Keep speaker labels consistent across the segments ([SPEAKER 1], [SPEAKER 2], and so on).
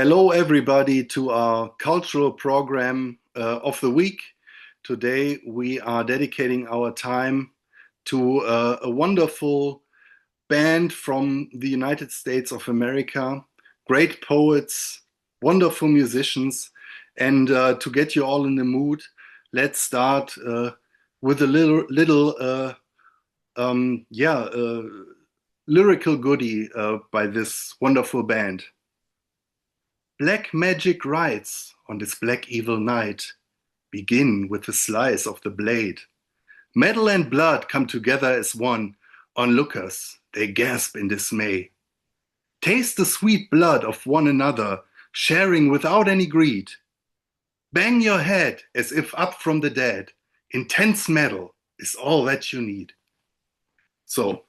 [SPEAKER 1] Hello, everybody, to our cultural program of the week. Today, we are dedicating our time to a wonderful band from the United States of America, great poets, wonderful musicians. And to get you all in the mood, let's start with a little lyrical goodie by this wonderful band. Black magic rites on this black evil night begin with the slice of the blade. Metal and blood come together as one. Onlookers, they gasp in dismay. Taste the sweet blood of one another, sharing without any greed. Bang your head as if up from the dead. Intense metal is all that you need. So,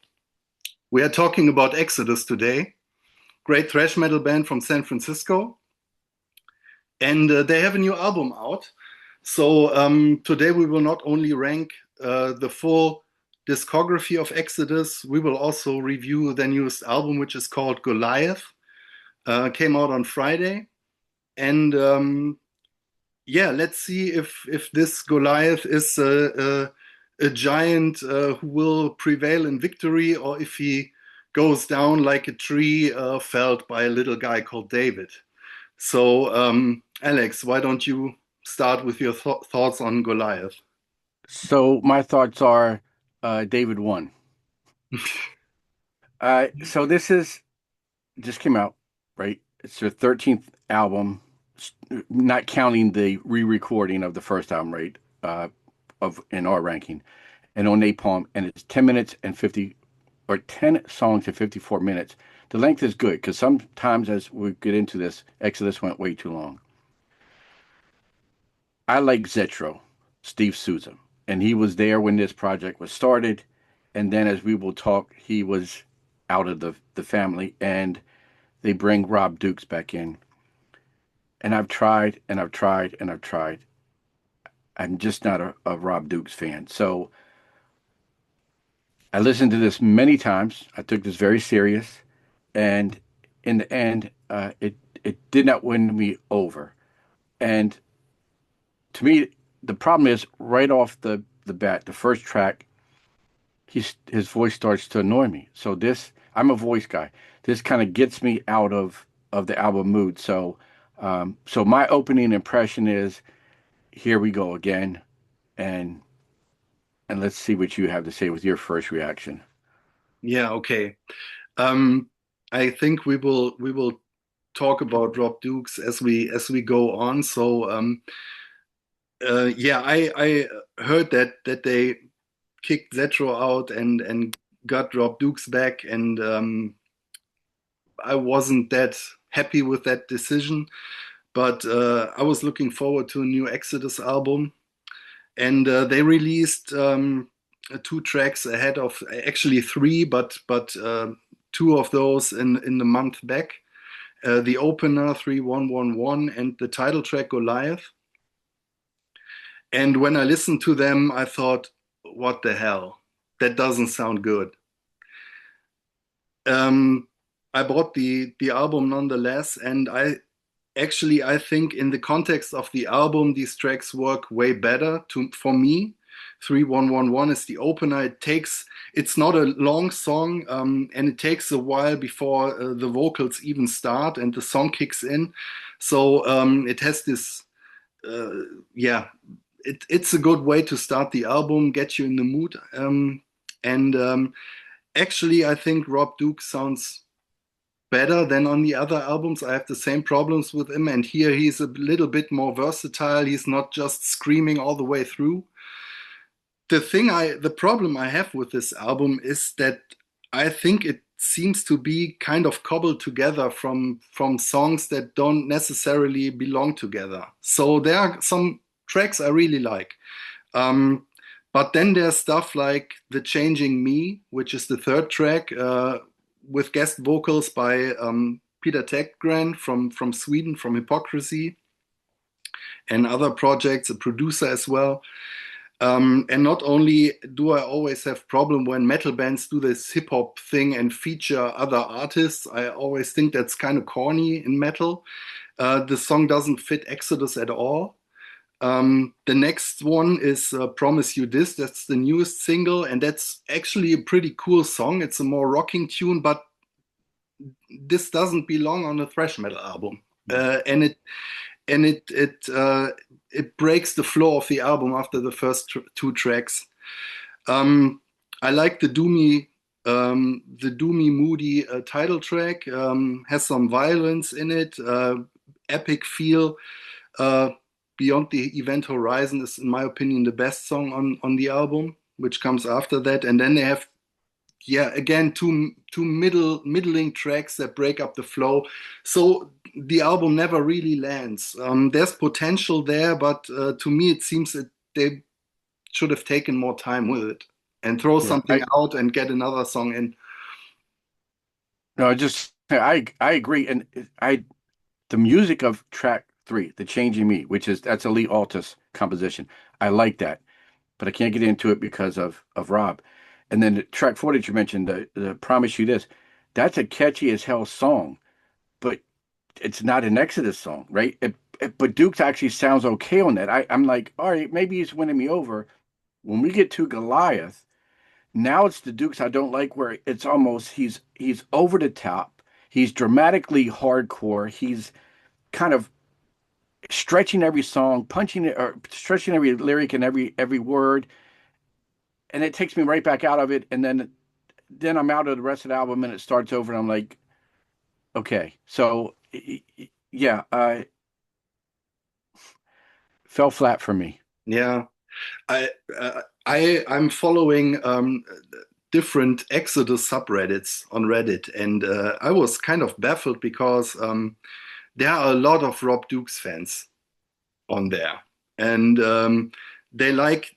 [SPEAKER 1] we are talking about Exodus today. Great thrash metal band from San Francisco. And they have a new album out. So today we will not only rank the full discography of Exodus, we will also review their newest album, which is called Goliath. Came out on Friday. And let's see if this Goliath is a giant who will prevail in victory, or if he goes down like a tree felled by a little guy called David. So, Alex, why don't you start with your thoughts on Goliath?
[SPEAKER 2] So my thoughts are David won. So this is just came out, right? It's their 13th album, not counting the re-recording of the first album, right? Of in our ranking, and on Napalm, and it's 10 minutes and 50 or 10 songs and 54 minutes. The length is good because sometimes as we get into this, Exodus went way too long. I like Zetro, Steve Souza, and he was there when this project was started. And then as we will talk, he was out of the family, and they bring Rob Dukes back in. And I've tried and I've tried and I've tried. I'm just not a Rob Dukes fan. So I listened to this many times. I took this very serious. And in the end, it did not win me over. And to me, the problem is right off the bat, the first track, his voice starts to annoy me. So this, I'm a voice guy. This kind of gets me out of the album mood. So so my opening impression is, here we go again, and let's see what you have to say with your first reaction.
[SPEAKER 1] Yeah, okay. Um, I think we will talk about Rob Dukes as we go on. So I heard that they kicked Zetro out and got Rob Dukes back, and I wasn't that happy with that decision. But I was looking forward to a new Exodus album, and they released two tracks ahead of, actually three, but two of those in the month back. The opener 3111 and the title track Goliath. And when I listened to them, I thought, what the hell? That doesn't sound good. Um, I bought the album nonetheless, and I think in the context of the album, these tracks work way better for me. 3111 is the opener. It's not a long song, and it takes a while before the vocals even start and the song kicks in. So it has this, uh, yeah, it's a good way to start the album, get you in the mood. And Actually, I think Rob Duke sounds better than on the other albums. I have the same problems with him, and here he's a little bit more versatile. He's not just screaming all the way through. The problem I have with this album is that I think it seems to be kind of cobbled together from songs that don't necessarily belong together. So there are some tracks I really like. Um, but then there's stuff like The Changing Me, which is the third track, with guest vocals by Peter Tägtgren from Sweden, from Hypocrisy, and other projects, a producer as well. And not only do I always have problem when metal bands do this hip hop thing and feature other artists, I always think that's kind of corny in metal. The song doesn't fit Exodus at all. The next one is Promise You This. That's the newest single, and that's actually a pretty cool song. It's a more rocking tune, but this doesn't belong on a thrash metal album. And it breaks the flow of the album after the first two tracks. Um, I like the doomy, moody title track. Has some violence in it, epic feel. Uh, Beyond the Event Horizon is, in my opinion, the best song on the album, which comes after that. And then they have, yeah, again, two middling tracks that break up the flow. So the album never really lands. There's potential there, but to me, it seems that they should have taken more time with it and throw
[SPEAKER 2] Yeah,
[SPEAKER 1] something out and get another song in.
[SPEAKER 2] no, just I agree, and I the music of track three, "The Changing Me," which is that's a Lee Altus composition. I like that, but I can't get into it because of Rob. And then the track four that you mentioned, the "Promise You This," that's a catchy as hell song, but it's not an Exodus song, right? But Dukes actually sounds okay on that. I'm like, all right, maybe he's winning me over. When we get to Goliath, now it's the Dukes I don't like, where it's almost he's over the top. He's dramatically hardcore. He's kind of stretching every song, punching it, or stretching every lyric and every word, and it takes me right back out of it. And then I'm out of the rest of the album, and it starts over, and I'm like, okay, so yeah, fell flat for me.
[SPEAKER 1] Yeah, I'm following different Exodus subreddits on Reddit, and I was kind of baffled because there are a lot of Rob Dukes fans on there, and they like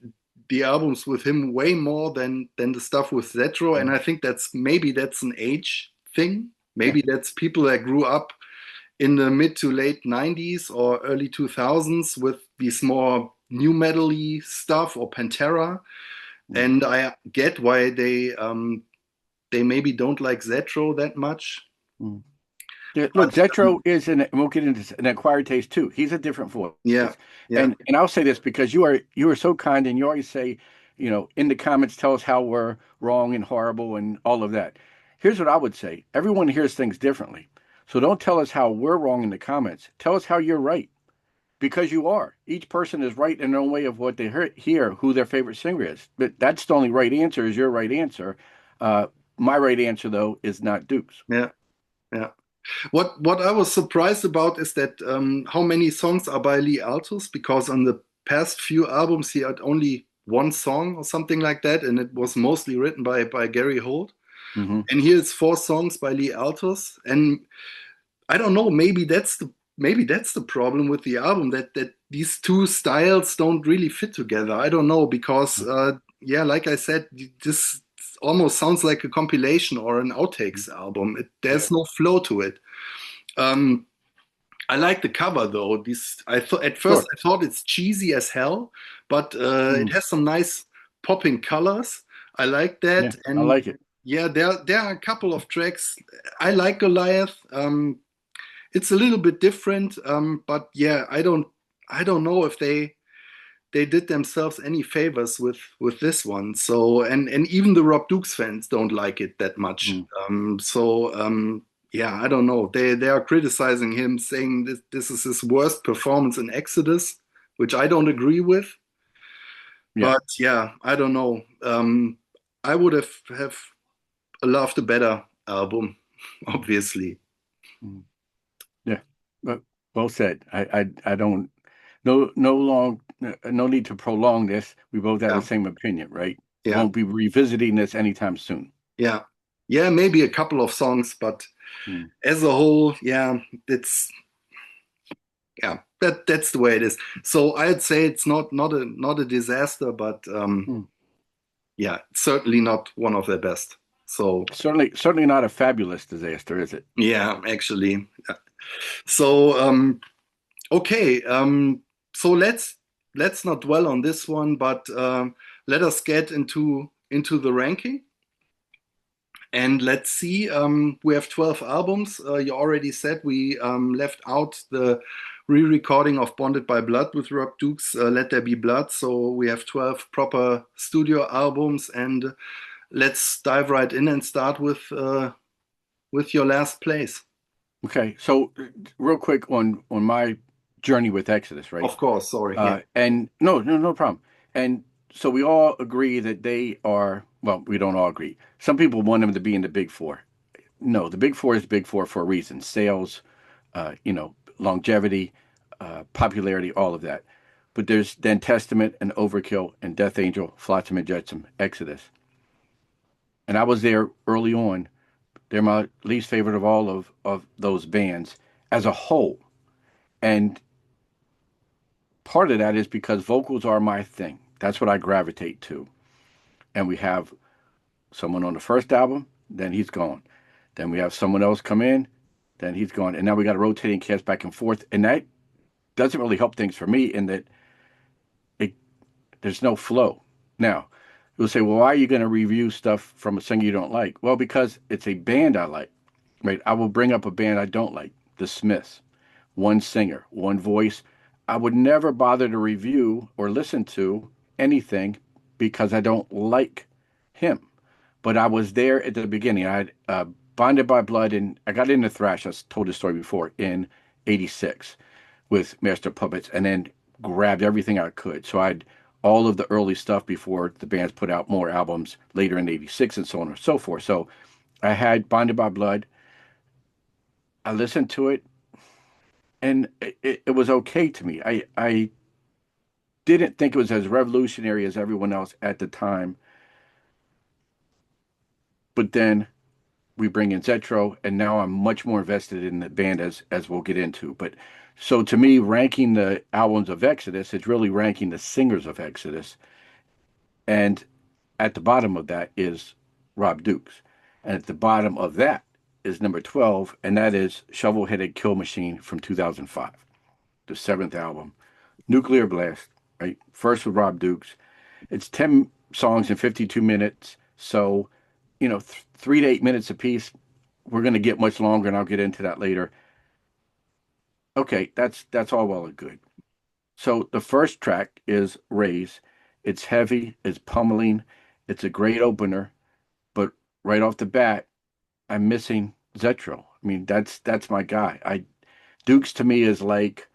[SPEAKER 1] the albums with him way more than the stuff with Zetro, and I think that's an age thing.
[SPEAKER 2] Yeah,
[SPEAKER 1] Maybe that's people that grew up in the mid to late 90s or early 2000s with these more new metal-y stuff or Pantera.
[SPEAKER 2] mm.
[SPEAKER 1] And I get why they maybe don't like Zetro that much.
[SPEAKER 2] Mm. Yeah, look,
[SPEAKER 1] But
[SPEAKER 2] Zetro is we'll get into an acquired taste too. He's a different voice.
[SPEAKER 1] yeah, yeah,
[SPEAKER 2] And I'll say this because you are so kind and you always say, in the comments, tell us how we're wrong and horrible and all of that. Here's what I would say. Everyone hears things differently. So don't tell us how we're wrong in the comments. Tell us how you're right. Because you are. Each person is right in their own way of what they hear, who their favorite singer is. But that's the only right answer is your right answer. Uh, my right answer, though, is not Duke's.
[SPEAKER 1] yeah, yeah. What I was surprised about is that how many songs are by Lee Altus, because on the past few albums he had only one song or something like that, and it was mostly written by Gary Holt.
[SPEAKER 2] Hmm.
[SPEAKER 1] And here it's four songs by Lee Altus, and I don't know, maybe that's the problem with the album, that these two styles don't really fit together. I don't know, because yeah, like I said, this almost sounds like a compilation or an outtakes album.
[SPEAKER 2] Yeah.
[SPEAKER 1] There's no flow to it. Um, I like the cover though. This I thought at first
[SPEAKER 2] Sure.
[SPEAKER 1] I thought it's cheesy as hell, but it
[SPEAKER 2] Mm.
[SPEAKER 1] has some nice popping colors. I like
[SPEAKER 2] Yeah,
[SPEAKER 1] that,
[SPEAKER 2] I
[SPEAKER 1] and
[SPEAKER 2] like it.
[SPEAKER 1] yeah, there are a couple of tracks. I like Goliath. It's a little bit different, but yeah, I don't know if they did themselves any favors with this one. So and even the Rob Dukes fans don't like it that much.
[SPEAKER 2] Mm.
[SPEAKER 1] Yeah, I don't know. They are criticizing him, saying this is his worst performance in Exodus, which I don't agree with.
[SPEAKER 2] Yeah.
[SPEAKER 1] But yeah, I don't know. I would have loved a better album, obviously.
[SPEAKER 2] Mm. Yeah. But well said. I don't no need to prolong this. We both have the
[SPEAKER 1] Yeah,
[SPEAKER 2] same opinion, right?
[SPEAKER 1] yeah,
[SPEAKER 2] Won't be revisiting this anytime soon.
[SPEAKER 1] yeah, yeah. Maybe a couple of songs, but
[SPEAKER 2] Mm.
[SPEAKER 1] as a whole, yeah, it's yeah, that's the way it is. So I'd say it's not a disaster, but
[SPEAKER 2] Mm.
[SPEAKER 1] yeah, certainly not one of their best. So
[SPEAKER 2] Certainly not a fabulous disaster, is it?
[SPEAKER 1] yeah, actually. Yeah. So okay, so let's not dwell on this one, but let us get into the ranking. And let's see, we have 12 albums. You already said we left out the re-recording of Bonded by Blood with Rob Duke's Let There Be Blood. So we have 12 proper studio albums, and let's dive right in and start with your last place.
[SPEAKER 2] Okay, so real quick on my journey with Exodus, right?
[SPEAKER 1] Of course, sorry. Yeah.
[SPEAKER 2] And no problem. And so we all agree that they are, well, we don't all agree. Some people want them to be in the big four. No, the big four is big four for a reason. Sales, longevity, popularity, all of that. But there's then Testament and Overkill and Death Angel, Flotsam and Jetsam, Exodus. And I was there early on. They're my least favorite of all of those bands as a whole. And part of that is because vocals are my thing. That's what I gravitate to. And we have someone on the first album, then he's gone. Then we have someone else come in, then he's gone. And now we got a rotating cast back and forth. And that doesn't really help things for me in that it there's no flow. Now, you'll say, well, why are you going to review stuff from a singer you don't like? Well, because it's a band I like, right? I will bring up a band I don't like, The Smiths, one singer, one voice. I would never bother to review or listen to anything because I don't like him. But I was there at the beginning. I had Bonded by Blood, and I got into Thrash. I told this story before in '86 with Master Puppets, and then grabbed everything I could. So I had all of the early stuff before the bands put out more albums later in '86 and so on and so forth. So I had Bonded by Blood. I listened to it, and it was okay to me. I didn't think it was as revolutionary as everyone else at the time. But then we bring in Zetro, and now I'm much more invested in the band as we'll get into. But so to me, ranking the albums of Exodus is really ranking the singers of Exodus. And at the bottom of that is Rob Dukes. And at the bottom of that is number 12, and that is Shovel-Headed Kill Machine from 2005, the seventh album. Nuclear Blast, right? First with Rob Dukes. It's 10 songs in 52 minutes. So, 3 to 8 minutes apiece. We're going to get much longer, and I'll get into that later. Okay, that's all well and good. So the first track is Raise. It's heavy, it's pummeling, it's a great opener, but right off the bat, I'm missing Zetro. I mean, that's my guy. I Dukes to me is like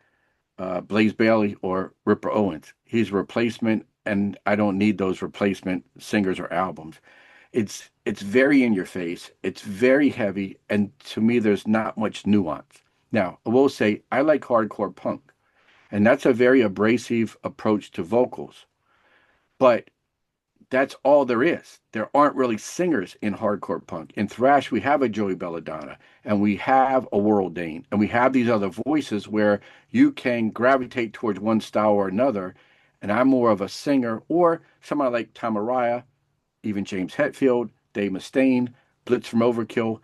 [SPEAKER 2] Blaze Bailey or Ripper Owens. He's a replacement, and I don't need those replacement singers or albums. It's very in your face. It's very heavy, and to me, there's not much nuance. Now, I will say I like hardcore punk, and that's a very abrasive approach to vocals. But that's all there is. There aren't really singers in hardcore punk. In thrash, we have a Joey Belladonna, and we have a World Dane, and we have these other voices where you can gravitate towards one style or another. And I'm more of a singer, or somebody like Tamaraya, even James Hetfield, Dave Mustaine, Blitz from Overkill.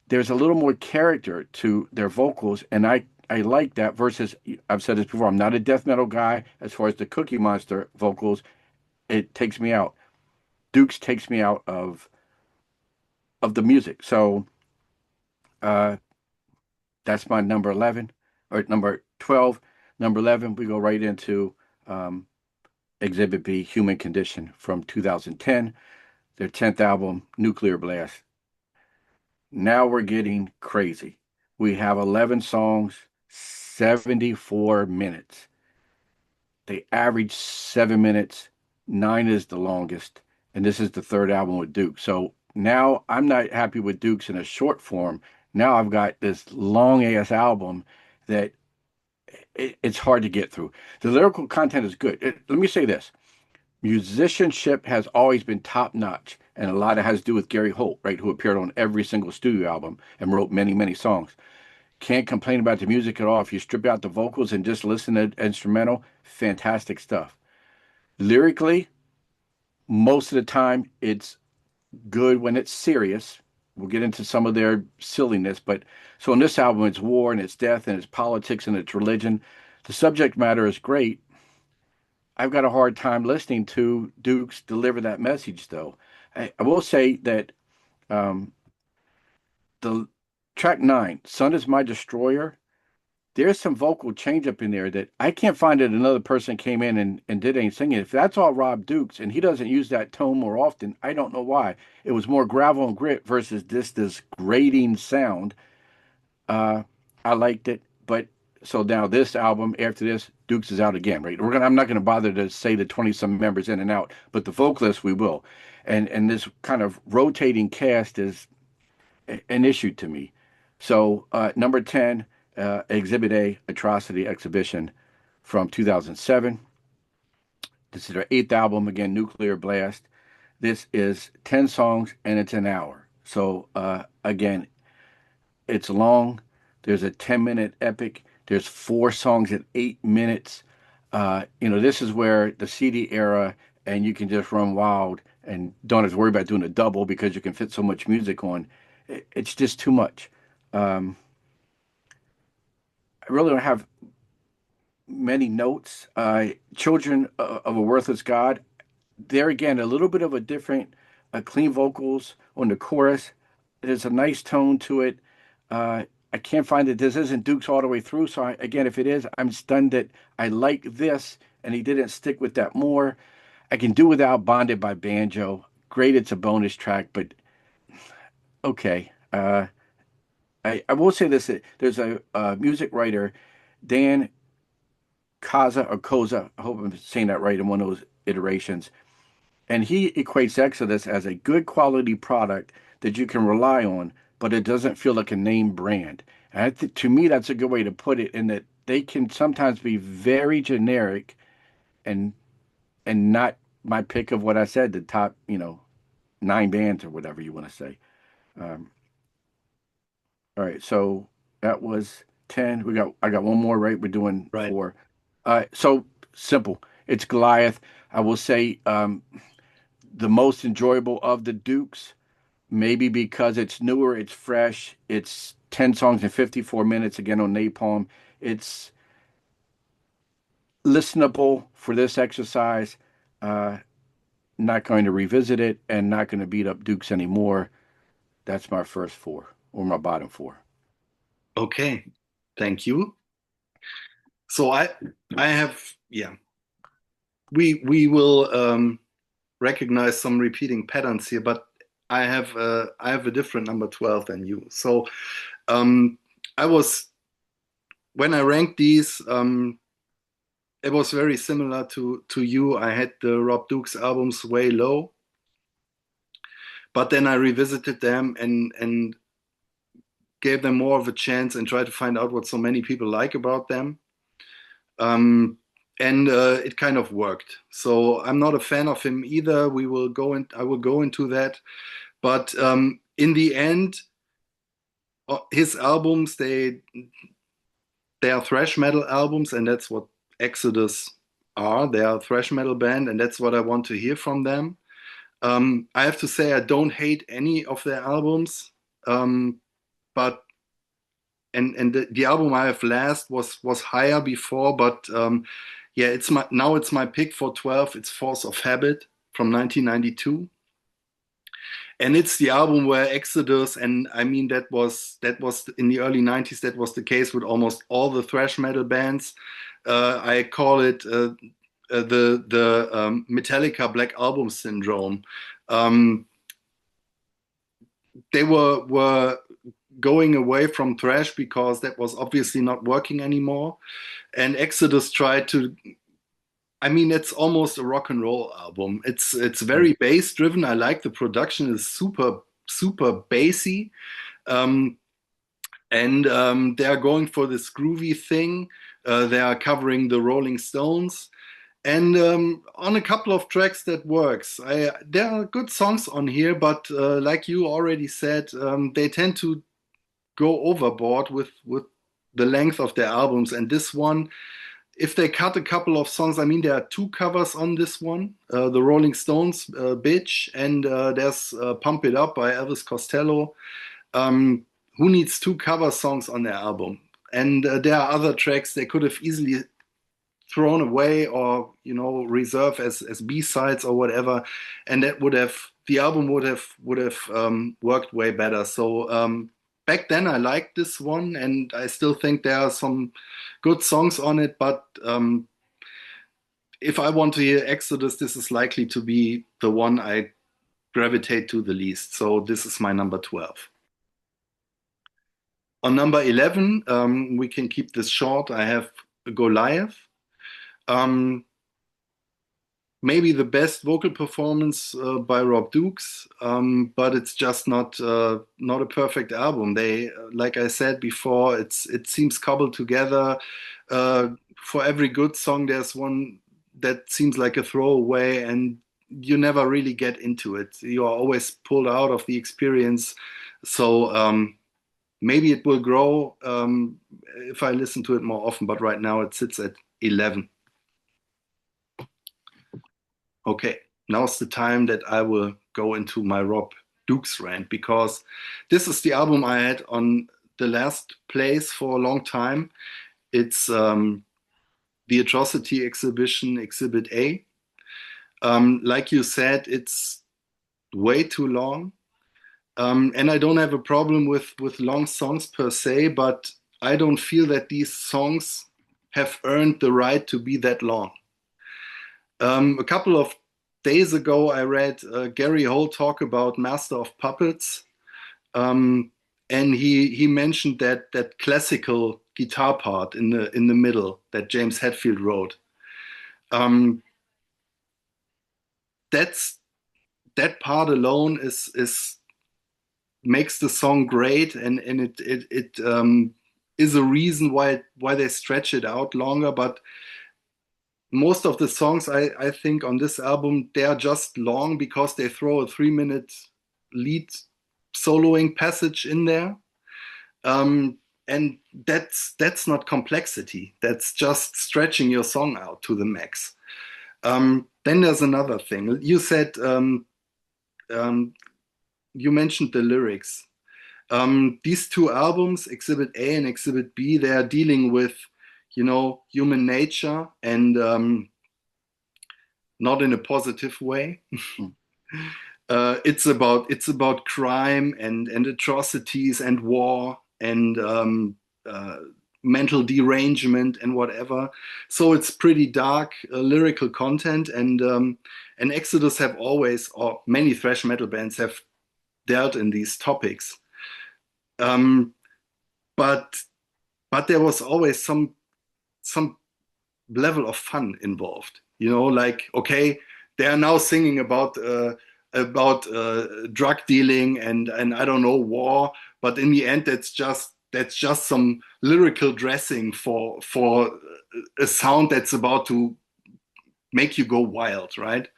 [SPEAKER 2] There's a little more character to their vocals, and I like that versus, I've said this before, I'm not a death metal guy as far as the Cookie Monster vocals. It takes me out. Dukes takes me out of the music. So uh, that's my number 11 or number 12. Number 11, we go right into um, Exhibit B, Human Condition from 2010, their 10th album, Nuclear Blast. Now we're getting crazy. We have 11 songs, 74 minutes. They average 7 minutes. Nine is the longest. And this is the third album with Duke. So now I'm not happy with Duke's in a short form. Now I've got this long ass album that it's hard to get through. The lyrical content is good. Let me say this. Musicianship has always been top notch, and a lot of it has to do with Gary Holt, right, who appeared on every single studio album and wrote many, many songs. Can't complain about the music at all. If you strip out the vocals and just listen to instrumental, fantastic stuff. Lyrically, most of the time, it's good when it's serious. We'll get into some of their silliness, but so on this album, it's war and it's death and it's politics and it's religion. The subject matter is great. I've got a hard time listening to Dukes deliver that message, though. I will say that the track 9, Sun is My Destroyer, there's some vocal change up in there that I can't find that another person came in and did any singing. If that's all Rob Dukes and he doesn't use that tone more often, I don't know why. It was more gravel and grit versus this grating sound. Uh, I liked it, but so now this album after this, Dukes is out again, right? I'm not gonna bother to say the 20 some members in and out, but the vocalists we will, and this kind of rotating cast is an issue to me. So number 10, Exhibit A, Atrocity Exhibition from 2007. This is their eighth album, again, Nuclear Blast. This is 10 songs and it's an hour. So again, it's long. There's a 10-minute epic. There's 4 songs at 8 minutes. This is where the CD era, and you can just run wild and don't have to worry about doing a double because you can fit so much music on. It's just too much. I really don't have many notes. Children of a Worthless God. There again, a little bit of a different, clean vocals on the chorus. There's a nice tone to it. I can't find that this isn't Duke's all the way through. So again, if it is, I'm stunned that I like this and he didn't stick with that more. I can do without Bonded by Banjo. Great, it's a bonus track, but okay. I will say this: there's a music writer, Dan Kaza or Koza. I hope I'm saying that right in one of those iterations. And he equates Exodus as a good quality product that you can rely on, but it doesn't feel like a name brand. And to me, that's a good way to put it, in that they can sometimes be very generic and not my pick of what I said, the top, 9 bands or whatever you want to say. Um, all right, so that was 10. I got one more, right? We're doing
[SPEAKER 1] Right.
[SPEAKER 2] 4. So simple. It's Goliath. I will say the most enjoyable of the Dukes, maybe because it's newer, it's fresh, it's 10 songs in 54 minutes again on Napalm. It's listenable for this exercise. Uh, Not going to revisit it and not going to beat up Dukes anymore. That's my first 4 or my bottom 4.
[SPEAKER 1] Okay. Thank you. So I have, yeah, we will recognize some repeating patterns here, but I have a different number 12 than you. So um, I was when I ranked these, it was very similar to you. I had the Rob Dukes albums way low, but then I revisited them and gave them more of a chance and tried to find out what so many people like about them. Um, and it kind of worked. So I'm not a fan of him either. I will go into that. But in the end, his albums they are thrash metal albums, and that's what Exodus are. They are a thrash metal band, and that's what I want to hear from them. I have to say I don't hate any of their albums, but the album I have last was higher before, but yeah, it's my pick for 12. It's Force of Habit from 1992. And it's the album where Exodus, and I mean that was in the early 90s, that was the case with almost all the thrash metal bands. I call it the Metallica Black Album syndrome. Um, they were going away from thrash because that was obviously not working anymore, and Exodus tried to. I mean, it's almost a rock and roll album. It's very bass driven. I like the production is super bassy, um, and they are going for this groovy thing. They are covering the Rolling Stones, and on a couple of tracks that works. There are good songs on here, but like you already said, they tend to go overboard with the length of their albums. And this one, if they cut a couple of songs, I mean, there are 2 covers on this one, the Rolling Stones, "Bitch," and there's "Pump It Up" by Elvis Costello. Um, who needs 2 cover songs on their album? And there are other tracks they could have easily thrown away or reserve as B-sides or whatever, and that would have the album would have worked way better. So back then I liked this one, and I still think there are some good songs on it. But if I want to hear Exodus, this is likely to be the one I gravitate to the least. So this is my number 12. On number 11, we can keep this short. I have Goliath. Um, Maybe the best vocal performance by Rob Dukes, but it's just not a perfect album. They, like I said before, it seems cobbled together. For every good song, there's one that seems like a throwaway, and you never really get into it. You are always pulled out of the experience. So maybe it will grow if I listen to it more often, but right now it sits at 11. Okay, now's the time that I will go into my Rob Dukes rant because this is the album I had on the last place for a long time. It's the Atrocity Exhibition, Exhibit A. Like you said, it's way too long. And I don't have a problem with long songs per se, but I don't feel that these songs have earned the right to be that long. A couple of days ago, I read Gary Holt talk about Master of Puppets, um, and he mentioned that classical guitar part in the middle that James Hetfield wrote. Um, that's that part alone is makes the song great, and it is a reason why they stretch it out longer, but most of the songs I think on this album they are just long because they throw a 3 minute lead soloing passage in there, and that's not complexity. That's just stretching your song out to the max. Then there's another thing. You said um, you mentioned the lyrics. These two albums, Exhibit A and Exhibit B, they are dealing with, human nature and not in a positive way. It's about crime and atrocities and war and uh, mental derangement and whatever. So it's pretty dark lyrical content, and Exodus have always, or many thrash metal bands have dealt in these topics. Um, but but there was always some level of fun involved. Like, okay, they are now singing about drug dealing and I don't know, war, but in the end that's just some lyrical dressing for a sound that's about to make you go wild, right?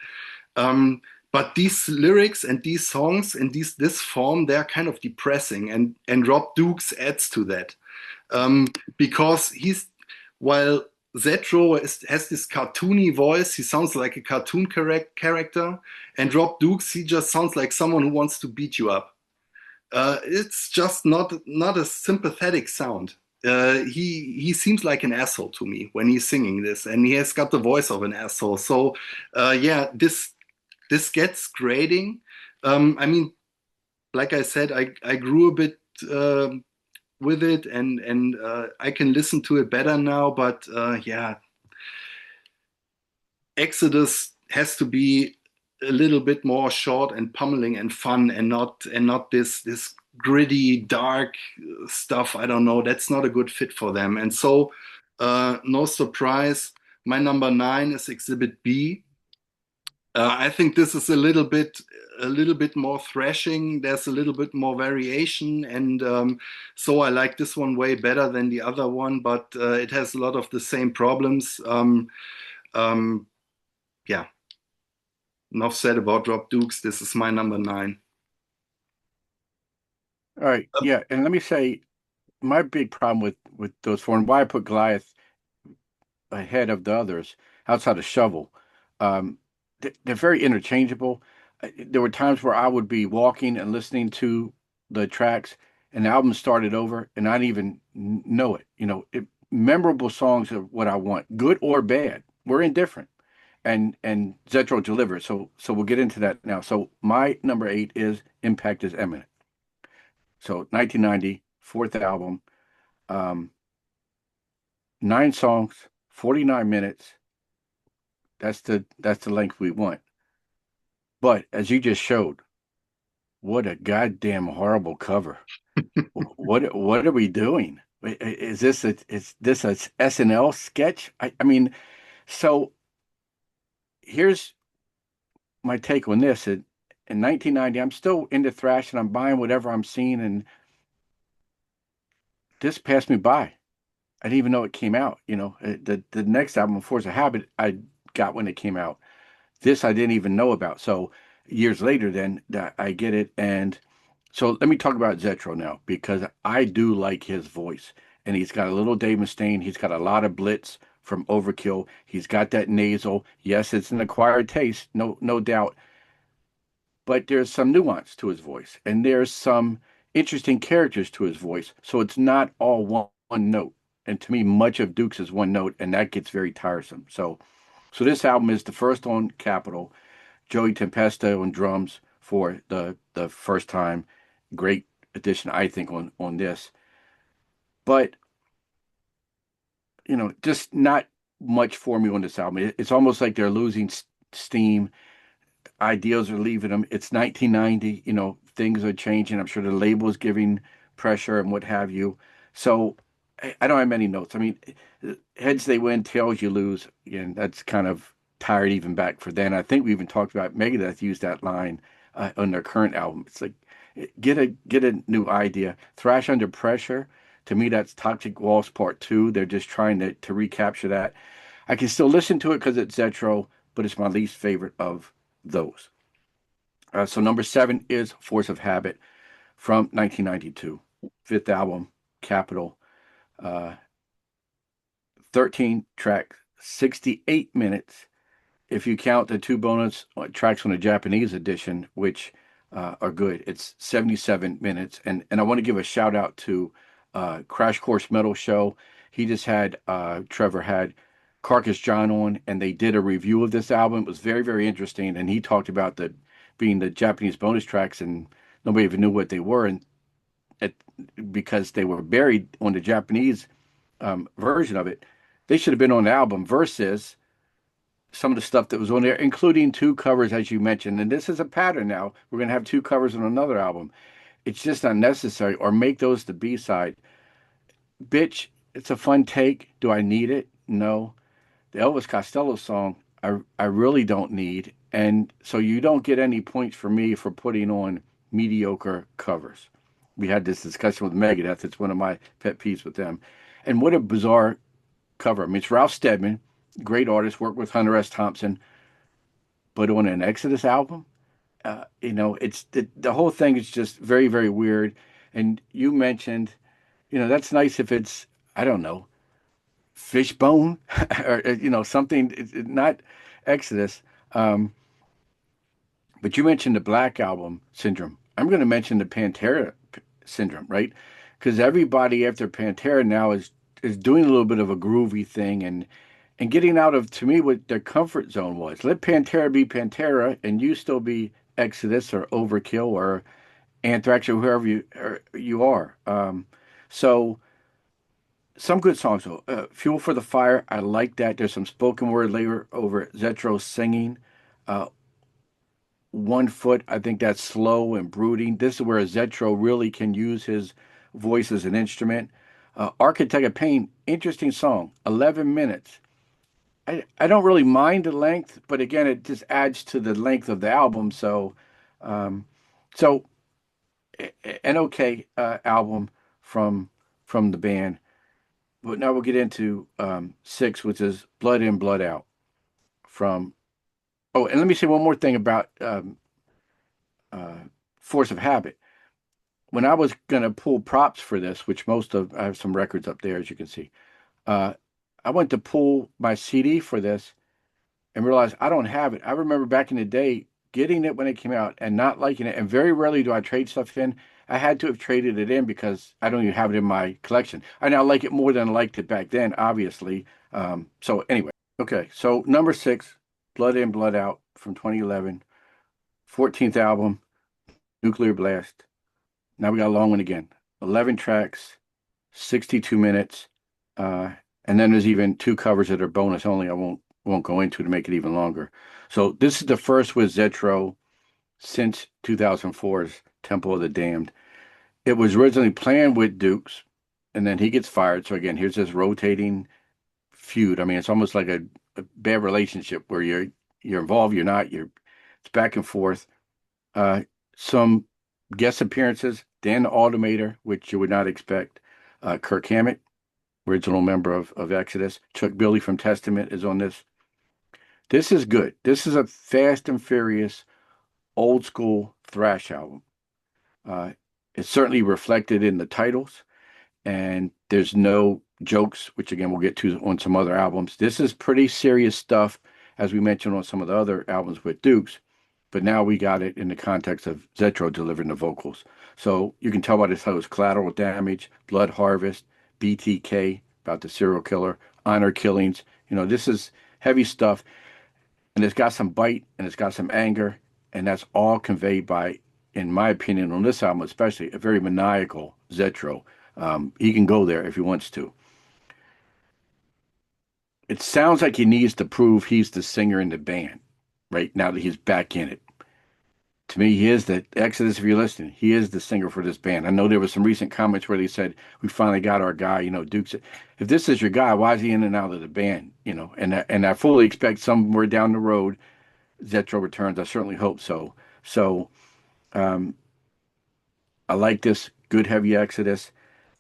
[SPEAKER 1] Um, but these lyrics and these songs and this form, they're kind of depressing, and Rob Dukes adds to that, because while Zetro has this cartoony voice, he sounds like a cartoon character, and Rob Dukes, he just sounds like someone who wants to beat you up. It's just not a sympathetic sound. He seems like an asshole to me when he's singing this, and he has got the voice of an asshole. So yeah, this gets grating. I mean, like I said, I grew a bit with it, and I can listen to it better now. But yeah, Exodus has to be a little bit more short and pummeling and fun, and not this gritty dark stuff. I don't know. That's not a good fit for them. And so, no surprise, my number 9 is Exhibit B. I think this is a little bit more thrashing. There's a little bit more variation, and so I like this one way better than the other one. But it has a lot of the same problems. Um, yeah, enough said about Drop Dukes. This is my number 9.
[SPEAKER 2] All right, yeah, and let me say my big problem with those four and why I put Goliath ahead of the others outside of Shovel. They're very interchangeable. There were times where I would be walking and listening to the tracks, and the album started over, and I didn't even know it. Memorable songs are what I want, good or bad. We're indifferent, and Zetro delivered. So we'll get into that now. So my number 8 is Impact is Eminent. So 1990, fourth album, um, 9 songs, 49 minutes. That's the length we want. But as you just showed, what a goddamn horrible cover. What are we doing? Is this a SNL sketch? I mean, so here's my take on this. In 1990, I'm still into thrash and I'm buying whatever I'm seeing, and this passed me by. I didn't even know it came out. The next album, Force of Habit, I got when it came out. This I didn't even know about. So years later, then that I get it. And so let me talk about Zetro now because I do like his voice, and he's got a little Dave Mustaine. He's got a lot of blitz from Overkill. He's got that nasal. Yes, it's an acquired taste, no doubt, but there's some nuance to his voice, and there's some interesting characters to his voice. So it's not all one note. And to me, much of Dukes is one note, and that gets very tiresome. So this album is the first on Capitol. Joey Tempesta on drums for the first time. Great addition, I think, on this. But just not much for me on this album. It's almost like they're losing steam. Ideas are leaving them. It's 1990. Things are changing. I'm sure the label is giving pressure and what have you. So I don't have many notes. I mean, heads they win, tails you lose. And that's kind of tired even back for then. I think we even talked about Megadeth used that line on their current album. It's like get a new idea. Thrash Under Pressure. To me, that's Toxic Waltz Part 2. They're just trying to recapture that. I can still listen to it because it's Zetro, but it's my least favorite of those. So number 7 is Force of Habit from 1992, fifth album, Capitol. Uh, 13 tracks, 68 minutes. If you count the 2 bonus tracks on the Japanese edition, which are good, it's 77 minutes. And I want to give a shout out to Crash Course Metal Show. He just had, Trevor had Carcass John on, and they did a review of this album. It was very, very interesting. And he talked about being the Japanese bonus tracks, and nobody even knew what they were. And it, because they were buried on the Japanese version of it, they should have been on the album versus some of the stuff that was on there, including 2 covers, as you mentioned. And this is a pattern now. We're going to have 2 covers on another album. It's just unnecessary, or make those the B side. Bitch, it's a fun take. Do I need it? No. The Elvis Costello song, I really don't need. And so you don't get any points for me for putting on mediocre covers. We had this discussion with Megadeth. It's one of my pet peeves with them. And what a bizarre cover. I mean, it's Ralph Steadman, great artist, worked with Hunter S. Thompson, but on an Exodus album, it's the whole thing is just very, very weird. And you mentioned, that's nice if it's, I don't know, Fishbone or something. It's not Exodus. Um, but you mentioned the Black Album syndrome. I'm going to mention the Pantera syndrome, right? Because everybody after Pantera now is doing a little bit of a groovy thing and getting out of, to me, what their comfort zone was. Let Pantera be Pantera, and you still be Exodus or Overkill or Anthrax or whoever you are. So some good songs though. Fuel for the Fire, I like that. There's some spoken word later over Zetro singing. Uh, 1 Foot, I think that's slow and brooding. This is where Zetro really can use his voice as an instrument. Architect of Pain, interesting song, 11 minutes. I don't really mind the length, but again, it just adds to the length of the album. Um, so an okay album from from the band. But now we'll get into 6, which is Blood In, Blood Out. From Oh, and let me say one more thing about uh, Force of Habit. When I was gonna pull props for this, which I have some records up there, as you can see. Uh, I went to pull my CD for this and realized I don't have it. I remember back in the day getting it when it came out and not liking it. And very rarely do I trade stuff in. I had to have traded it in because I don't even have it in my collection. I now like it more than I liked it back then, obviously. So anyway, okay. So number 6, Blood In, Blood Out from 2011, 14th album, Nuclear Blast. Now we got a long one again. 11 tracks, 62 minutes. Uh, and then there's even two covers that are bonus only. I won't go into to make it even longer. So this is the first with Zetro since 2004's Temple of the Damned. It was originally planned with Dukes, and then he gets fired. So again, here's this rotating feud. I mean, it's almost like a bad relationship where you're involved, you're not, it's back and forth. Uh, some guest appearances, Dan the Automator, which you would not expect. Kirk Hammett, original member of Exodus. Chuck Billy from Testament is on this. This is good. This is a fast and furious, old school thrash album. Uh, it's certainly reflected in the titles, and there's no jokes, which again we'll get to on some other albums. This is pretty serious stuff, as we mentioned on some of the other albums with Dukes, but now we got it in the context of Zetro delivering the vocals. So you can tell by the titles: Collateral Damage, Blood Harvest, BTK, about the serial killer, Honor Killings. This is heavy stuff, and it's got some bite and it's got some anger, and that's all conveyed by, in my opinion, on this album especially, a very maniacal Zetro. He can go there if he wants to. It sounds like he needs to prove he's the singer in the band right now that he's back in it. To me, he is the Exodus. If you're listening, he is the singer for this band. I know there was some recent comments where they said we finally got our guy. Duke said, if this is your guy, why is he in and out of the band? And I fully expect somewhere down the road Zetro returns. I certainly hope so. So um, I like this good heavy Exodus.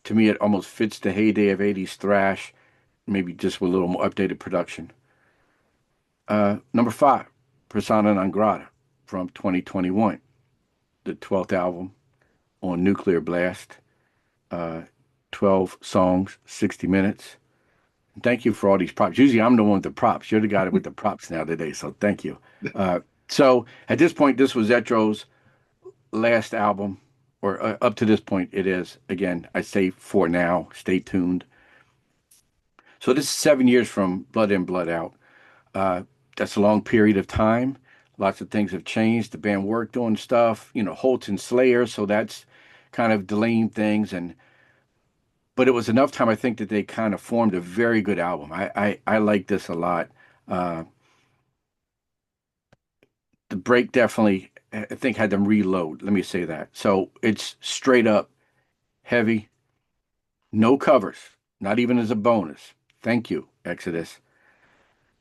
[SPEAKER 2] To me, it almost fits the heyday of '80s thrash, maybe just with a little more updated production. Number five, Persona non grata from 2021, the 12th album on Nuclear Blast. Uh, 12 songs, 60 minutes. Thank you for all these props. Usually I'm the one with the props. You're the guy with the props now today, so thank you. So at this point, this was Zetro's last album, or up to this point, it is. Again, I say for now, stay tuned. So this is 7 years from Blood In, Blood Out. That's a long period of time. Lots of things have changed. The band worked on stuff, Holt and Slayer, so that's kind of delaying things. But it was enough time, I think, that they kind of formed a very good album. I like this a lot. Uh, the break definitely, I think, had them reload. Let me say that. So it's straight up heavy, no covers, not even as a bonus. Thank you, Exodus.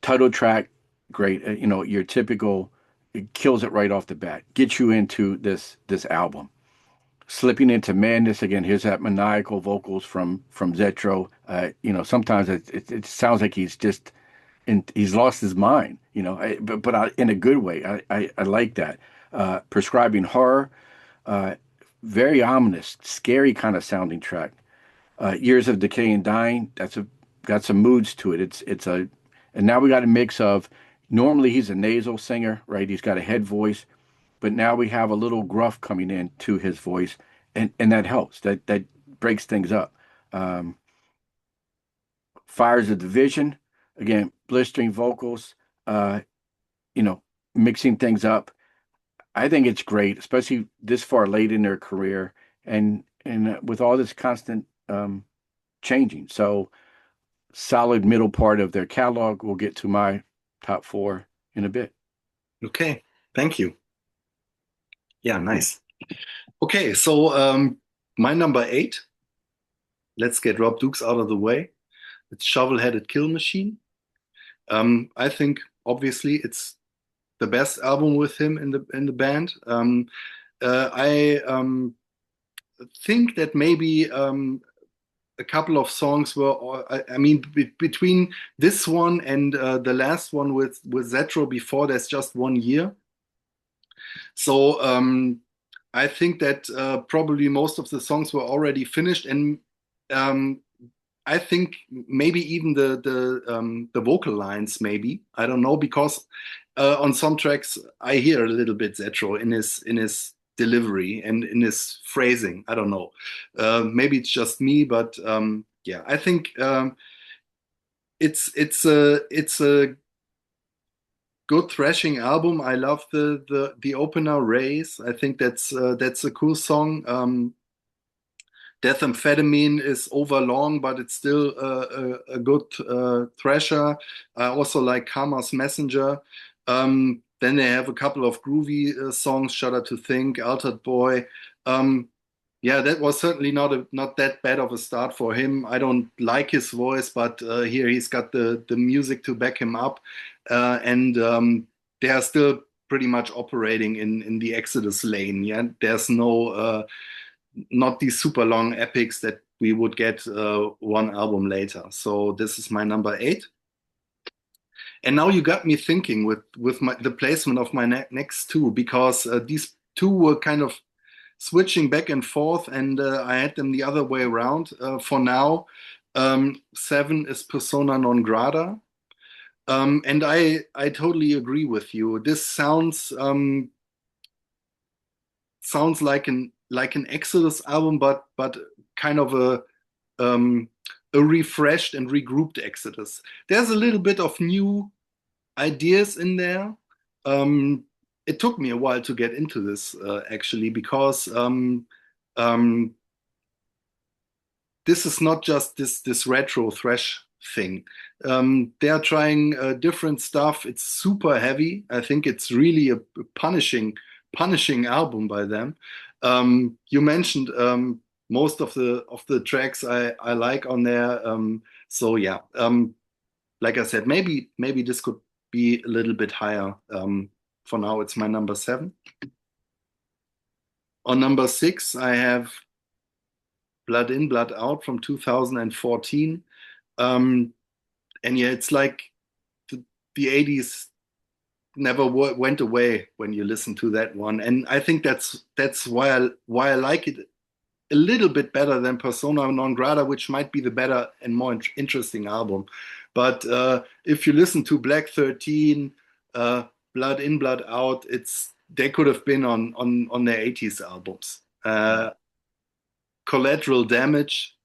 [SPEAKER 2] Title track, great. Your typical, it kills it right off the bat. Gets you into this album. Slipping into madness again. Here's that maniacal vocals from Zetro. Sometimes it sounds like he's just he's lost his mind. But in a good way. I like that. Prescribing horror, very ominous, scary kind of sounding track. Years of Decay and Dying. That's got some moods to it. And now we got a mix of. Normally he's a nasal singer, right? He's got a head voice, but now we have a little gruff coming in to his voice, and that helps. That breaks things up. Um, Fires of Division, again, blistering vocals, uh, you know, mixing things up. I think it's great, especially this far late in their career, and with all this constant changing. So solid middle part of their catalog. We'll get to my top four in a bit.
[SPEAKER 1] Okay, thank you. Yeah, nice. Okay, so my number eight, let's get Rob Dukes out of the way. It's Shovel-Headed Kill Machine. I think obviously it's the best album with him in the band. I think that maybe a couple of songs were, I mean, between this one and the last one with Zetro before, there's just 1 year. So I think that probably most of the songs were already finished, and um, I think maybe even the vocal lines, maybe I don't know, because on some tracks I hear a little bit Zetro in his delivery and in his phrasing. I don't know. Maybe it's just me, but yeah, I think it's a good thrashing album. I love the opener Race. I think that's a cool song. Death-amphetamine is overlong, but it's still a good thrasher. I also like Karma's Messenger. Then they have a couple of groovy songs, Shudder to Think, Altered Boy. Um, yeah, that was certainly not that bad of a start for him. I don't like his voice, but here he's got the music to back him up, and they are still pretty much operating in the Exodus lane. Yeah, there's no not these super long epics that we would get one album later. So this is my number eight. And now you got me thinking with the placement of my next two, because these two were kind of switching back and forth, and I had them the other way around. For now, seven is Persona non grata. And I totally agree with you. This sounds like an Exodus album, but kind of um, a refreshed and regrouped Exodus. There's a little bit of new ideas in there. It took me a while to get into this actually, because um, this is not just this retro thrash thing. They are trying different stuff. It's super heavy. I think it's really a punishing album by them. You mentioned most of the tracks I like on there. So yeah, like I said, maybe this could be a little bit higher. For now, it's my number seven. On number six, I have Blood In, Blood Out from 2014. Um, and yeah, it's like the 80s never went away when you listen to that one. And I think that's why I like it a little bit better than Persona non grata, which might be the better and more interesting album. But if you listen to Black 13, Blood In, Blood Out, it's they could have been on their 80s albums. Collateral Damage,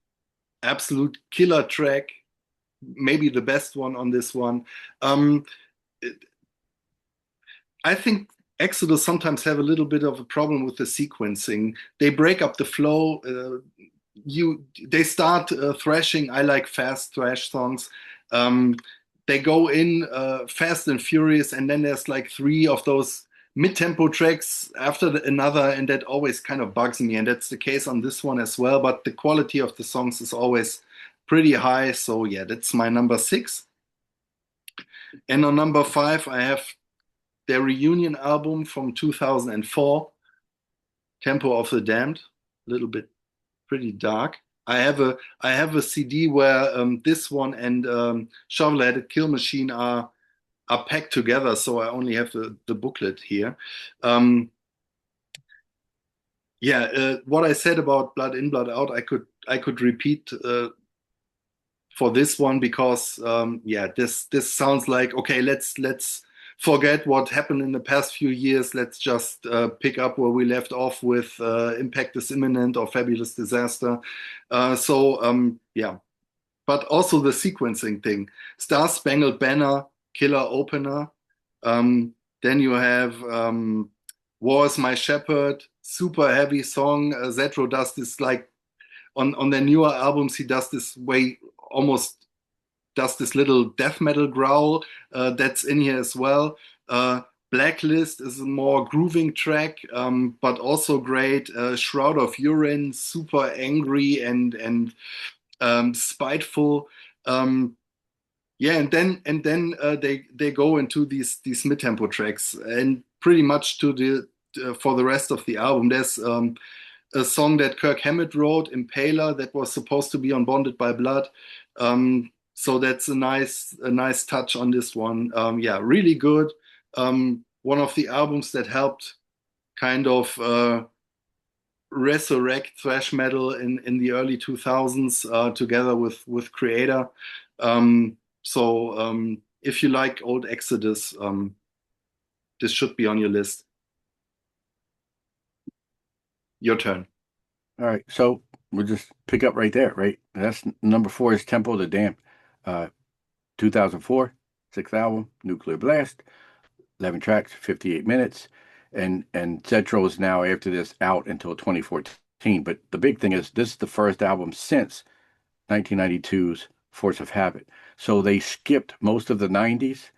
[SPEAKER 1] absolute killer track, maybe the best one on this one. Um, I think Exodus sometimes have a little bit of a problem with the sequencing. They break up the flow. They start thrashing. I like fast thrash songs. Um, they go in fast and furious, and then there's like three of those mid-tempo tracks after another, and that always kind of bugs me. And that's the case on this one as well. But the quality of the songs is always pretty high. So yeah, that's my number six. And on number five, I have their reunion album from 2004, Tempo of the Damned, a little bit pretty dark. I have a CD where this one and Shovel-Headed Kill Machine are packed together, so I only have the booklet here. Um, yeah, what I said about Blood In, Blood Out, I could repeat for this one, because yeah, this sounds like, okay, let's forget what happened in the past few years. Let's just pick up where we left off with Impact is Imminent or Fabulous Disaster. Yeah, but also the sequencing thing. Star Spangled Banner, killer opener. Then you have War is My Shepherd, super heavy song. Zetro does this like on their newer albums. He does this way, almost does this little death metal growl that's in here as well. Blacklist is a more grooving track, but also great. Shroud of Urine, super angry and spiteful. Yeah, and then they go into these mid tempo tracks, and pretty much to the for the rest of the album. There's a song that Kirk Hammett wrote, Impaler, that was supposed to be on Bonded by Blood. So that's a nice touch on this one. Yeah, really good. One of the albums that helped kind of resurrect thrash metal in the early 2000s together with Creator. If you like old Exodus, this should be on your list. Your turn.
[SPEAKER 2] All right, so we'll just pick up right there, right? That's number four is Tempo of the Damned, 2004, sixth album, Nuclear Blast, 11 tracks, 58 minutes, and Zetro is now after this out until 2014. But the big thing is this is the first album since 1992's Force of Habit. So they skipped most of the 90s,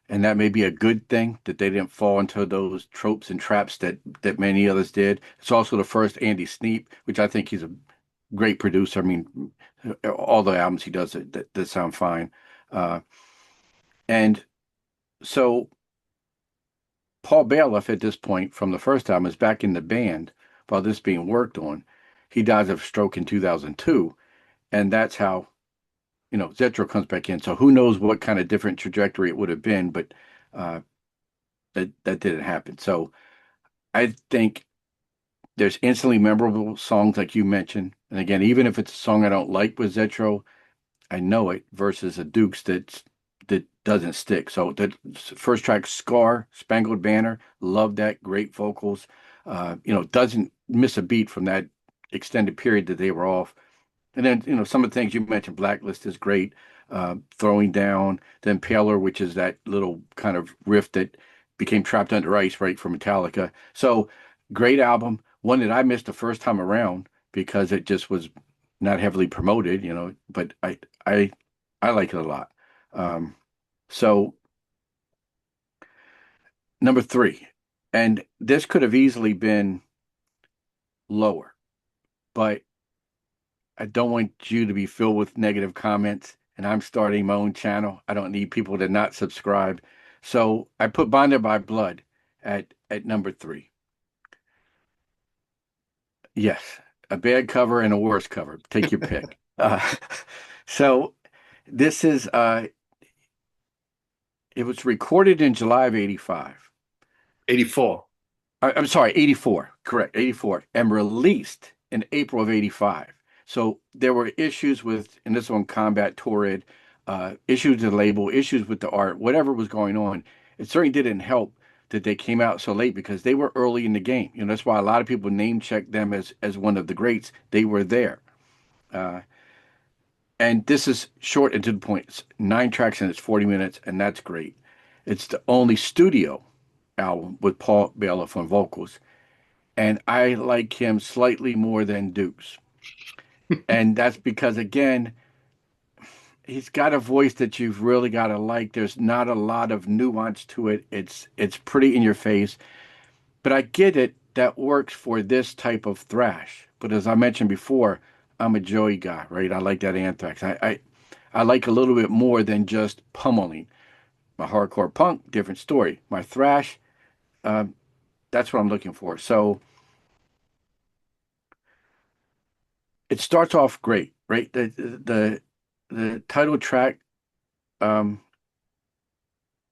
[SPEAKER 2] and that may be a good thing that they didn't fall into those tropes and traps that many others did. It's also the first Andy Sneap, which I think he's a great producer. I mean, all the albums he does that sound fine. Uh, and so Paul Baloff at this point from the first album is back in the band while this being worked on. He dies of stroke in 2002, and that's how Zetro comes back in. So who knows what kind of different trajectory it would have been, but uh, that didn't happen. So I think there's instantly memorable songs like you mentioned, and again, even if it's a song I don't like with Zetro, I know it versus a Dukes that doesn't stick. So the first track, Scar, Spangled Banner, love that, great vocals. Doesn't miss a beat from that extended period that they were off. And then, some of the things you mentioned, Blacklist is great. Throwing Down, then Paler, which is that little kind of riff that became Trapped Under Ice, right, for Metallica. So great album. One that I missed the first time around because it just was not heavily promoted, but I like it a lot. Um, so number three, and this could have easily been lower, but I don't want you to be filled with negative comments, and I'm starting my own channel. I don't need people to not subscribe. So I put Bonded by Blood at number three. Yes, a bad cover and a worse cover. Take your pick. So this is it was recorded in July of 85.
[SPEAKER 1] 84.
[SPEAKER 2] I'm sorry, 84. Correct, 84, and released in April of 85. So there were issues with, and this one, Combat Torrid, issues with the label, issues with the art, whatever was going on. It certainly didn't help that they came out so late because they were early in the game. That's why a lot of people name check them as one of the greats. They were there. Uh, and this is short and to the point. It's 9 tracks and it's 40 minutes, and that's great. It's the only studio album with Paul Baloff on vocals, and I like him slightly more than Dukes. And that's because, again, he's got a voice that you've really got to like. There's not a lot of nuance to it. It's pretty in your face, but I get it. That works for this type of thrash. But as I mentioned before, I'm a Joey guy, right? I like that Anthrax. I like a little bit more than just pummeling. My hardcore punk, different story. My thrash, um, that's what I'm looking for. So it starts off great, right? The title track, um,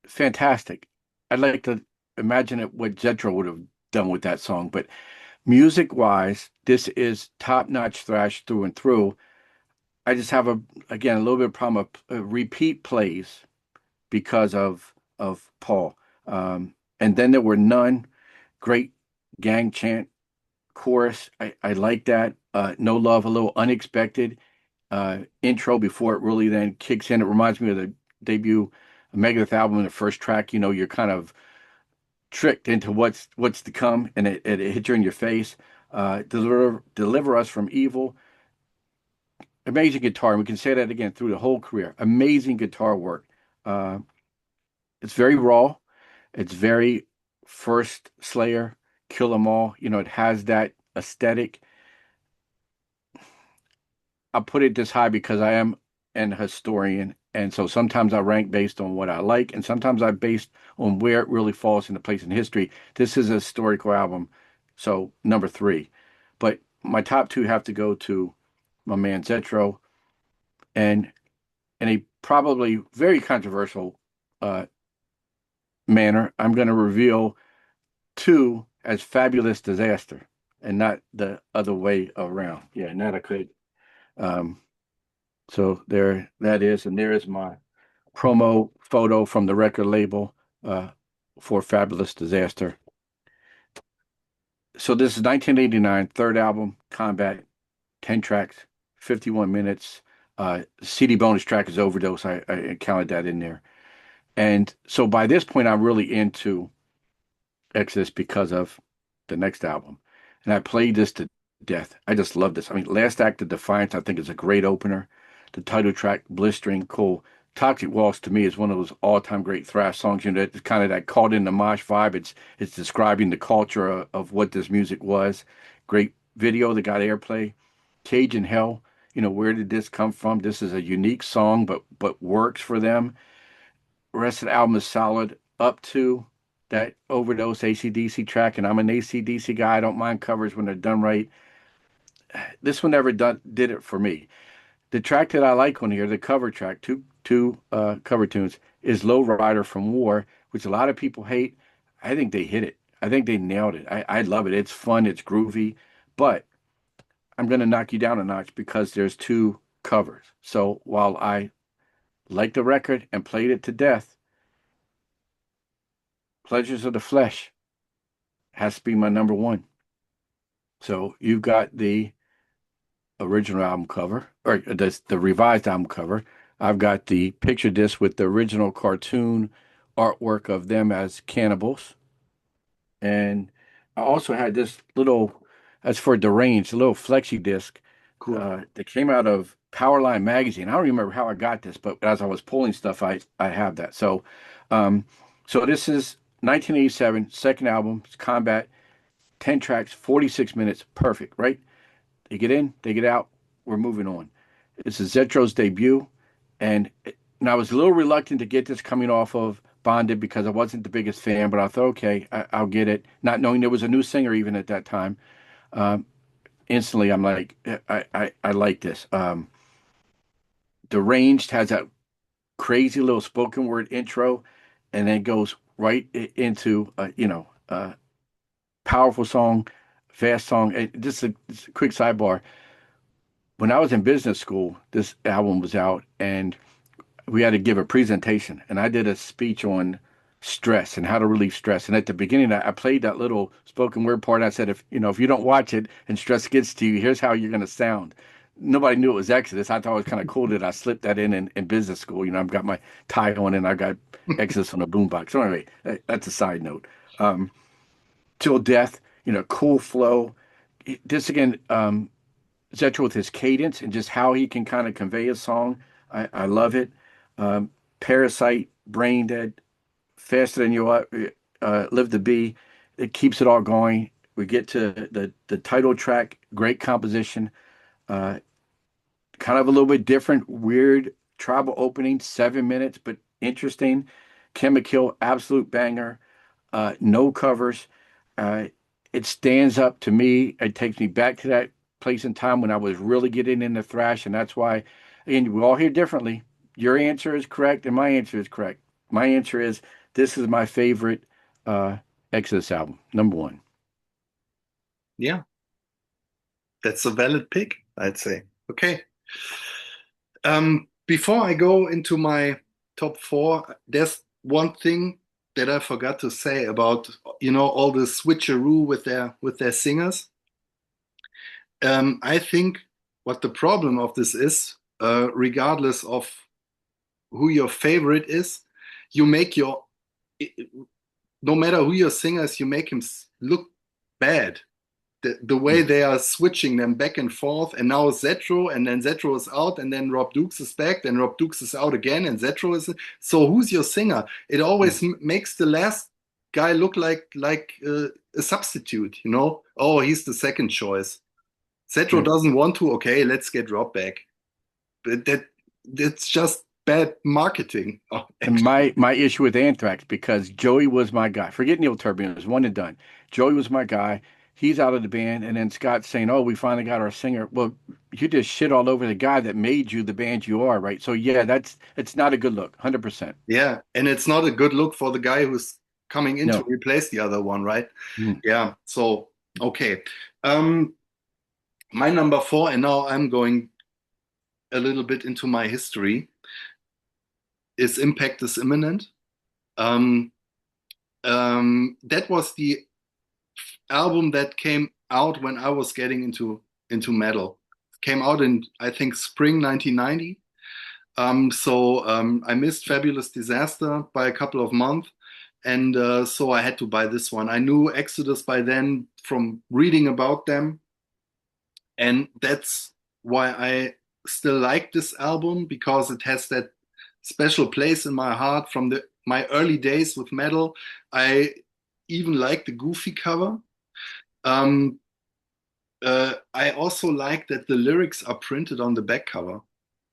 [SPEAKER 2] fantastic. I'd like to imagine what Zetro would have done with that song, but music wise, this is top notch thrash through and through. I just have a little bit of problem of repeat plays because of Paul. And then there were none. Great gang chant chorus. I like that. No Love, a little unexpected intro before it really then kicks in. It reminds me of the debut Megadeth album. In the first track, you're kind of tricked into what's to come, and it hits you in your face. Deliver Us from Evil. Amazing guitar. And we can say that again through the whole career. Amazing guitar work. Uh, it's very raw. It's very first Slayer, Kill 'Em All. It has that aesthetic. I put it this high because I am an historian, and so sometimes I rank based on what I like, and sometimes I based on where it really falls into place in history. This is a historical album, so number three. But my top two have to go to my man Zetro, and in a probably very controversial uh, manner, I'm going to reveal two as Fabulous Disaster, and not the other way around. Yeah, not I could. Um, So there that is, and there is my promo photo from the record label uh, for Fabulous Disaster. So this is 1989, third album, Combat, 10 tracks, 51 minutes. CD bonus track is Overdose. I counted that in there. And so by this point, I'm really into Exodus because of the next album. And I played this to death. I just love this. I mean, Last Act of Defiance, I think, is a great opener. The title track, Blistering, cool. Toxic Waltz to me is one of those all-time great thrash songs. You know, it's kind of that caught in the mosh vibe. It's describing the culture of what this music was. Great video that got airplay. Cage in Hell. You know, where did this come from? This is a unique song, but works for them. The rest of the album is solid up to that overdose AC/DC track, and I'm an AC/DC guy. I don't mind covers when they're done right. This one never did it for me. The track that I like on here, the cover track, two cover tunes, is Low Rider from War, which a lot of people hate. I think they hit it. I think they nailed it. I love it. It's fun, it's groovy, but I'm going to knock you down a notch because there's two covers. So while I like the record and played it to death, Pleasures of the Flesh has to be my number one. So you've got the original album cover, or the revised album cover. I've got the picture disc with the original cartoon artwork of them as cannibals. And I also had this little, as for Deranged, a little flexi disc
[SPEAKER 1] Cool.
[SPEAKER 2] that came out of Powerline magazine. I don't remember how I got this, but as I was pulling stuff, I have that. Um, so this is 1987, second album, it's Combat, 10 tracks, 46 minutes, perfect, right? They get in, they get out, we're moving on. This is Zetro's debut, and I was a little reluctant to get this coming off of Bonded because I wasn't the biggest fan, but I thought, okay, I'll get it, not knowing there was a new singer even at that time. Um, Instantly, I'm like, I like this. Deranged has that crazy little spoken word intro, and then goes right into powerful song, fast song. Just a quick sidebar. When I was in business school, this album was out, and we had to give a presentation, and I did a speech on stress and how to relieve stress. And at the beginning, I played that little spoken word part. I said, if you don't watch it and stress gets to you, here's how you're going to sound. Nobody knew it was Exodus. I thought it was kind of cool that I slipped that in business school. You know, I've got my tie on and I got Exodus on a boombox. So anyway, that's a side note. Um, Till Death, cool flow. This again, Zetro with his cadence and just how he can kind of convey a song. I love it. Parasite, Brain Dead, Faster Than You Are, Live to Be. It keeps it all going. We get to the title track, great composition. Uh, Kind of a little bit different, weird tribal opening, 7 minutes, but interesting. Chemical, absolute banger. No covers. Uh, it stands up to me. It takes me back to that place in time when I was really getting into thrash, and that's why, and we all hear differently. Your answer is correct, and my answer is correct. My answer is this is my favorite Exodus album, number one.
[SPEAKER 1] Yeah, that's a valid pick, I'd say. Okay. Before I go into my top four, there's one thing that I forgot to say about, all the switcheroo with their singers. I think what the problem of this is, regardless of who your favorite is, you make no matter who your singer is, you make him look bad. The way
[SPEAKER 2] Mm.
[SPEAKER 1] they are switching them back and forth, and now Zetro, and then Zetro is out, and then Rob Dukes is back, then Rob Dukes is out again, and Zetro is. So who's your singer? It always
[SPEAKER 2] Mm.
[SPEAKER 1] makes the last guy look like a substitute. Oh, he's the second choice. Zetro
[SPEAKER 2] Yeah.
[SPEAKER 1] doesn't want to. Okay, let's get Rob back. But that's just bad marketing. Oh,
[SPEAKER 2] And
[SPEAKER 1] actually.
[SPEAKER 2] my issue with Anthrax, because Joey was my guy. Forget Neil Turbine, it was one and done. Joey was my guy. He's out of the band, and then Scott's saying, "Oh, we finally got our singer." Well, you just shit all over the guy that made you the band you are, right? So yeah, it's not a good look, 100%.
[SPEAKER 1] Yeah, and it's not a good look for the guy who's coming in to
[SPEAKER 2] No.
[SPEAKER 1] replace the other one, right?
[SPEAKER 2] Mm.
[SPEAKER 1] Yeah. So okay. Um, my number four, and now I'm going a little bit into my history, is Impact is Imminent. Um, that was the album that came out when I was getting into metal. Came out in, I think, spring 1990. So I missed Fabulous Disaster by a couple of months, and so I had to buy this one. I knew Exodus by then from reading about them, And that's why I still like this album, because it has that special place in my heart from my early days with metal. I even like the goofy cover. Um, I also like that the lyrics are printed on the back cover.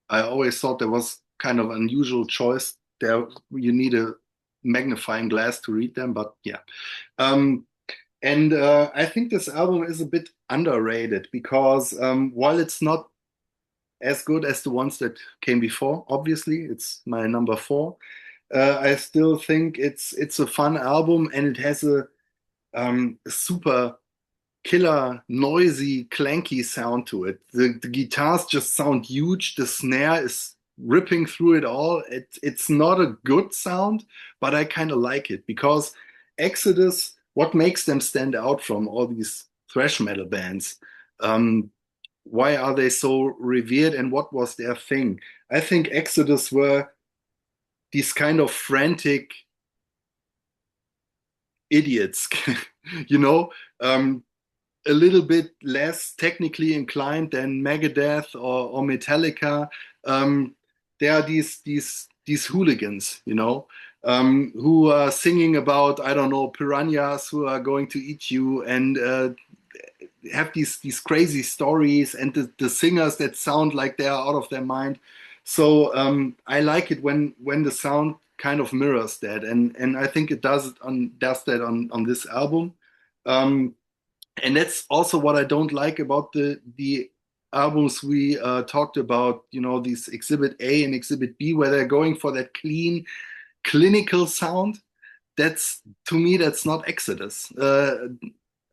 [SPEAKER 1] I always thought there was kind of unusual choice there. You need a magnifying glass to read them, but yeah. Um, and I think this album is a bit underrated because while it's not as good as the ones that came before, obviously, it's my number four. I still think it's a fun album, and it has a super killer, noisy, clanky sound to it. The guitars just sound huge. The snare is ripping through it all. It's not a good sound, but I kind of like it because Exodus, what makes them stand out from all these thrash metal bands? Um, why are they so revered and what was their thing? I think Exodus were these kind of frantic idiots, you know, um, a little bit less technically inclined than Megadeth or Metallica. There are these hooligans, who are singing about, I don't know, piranhas who are going to eat you, and have these crazy stories, and the singers that sound like they are out of their mind. So I like it when the sound kind of mirrors that, and I think it does that on this album. Um, and that's also what I don't like about the albums we talked about, these Exhibit A and Exhibit B, where they're going for that clean, clinical sound. That's, to me, that's not Exodus.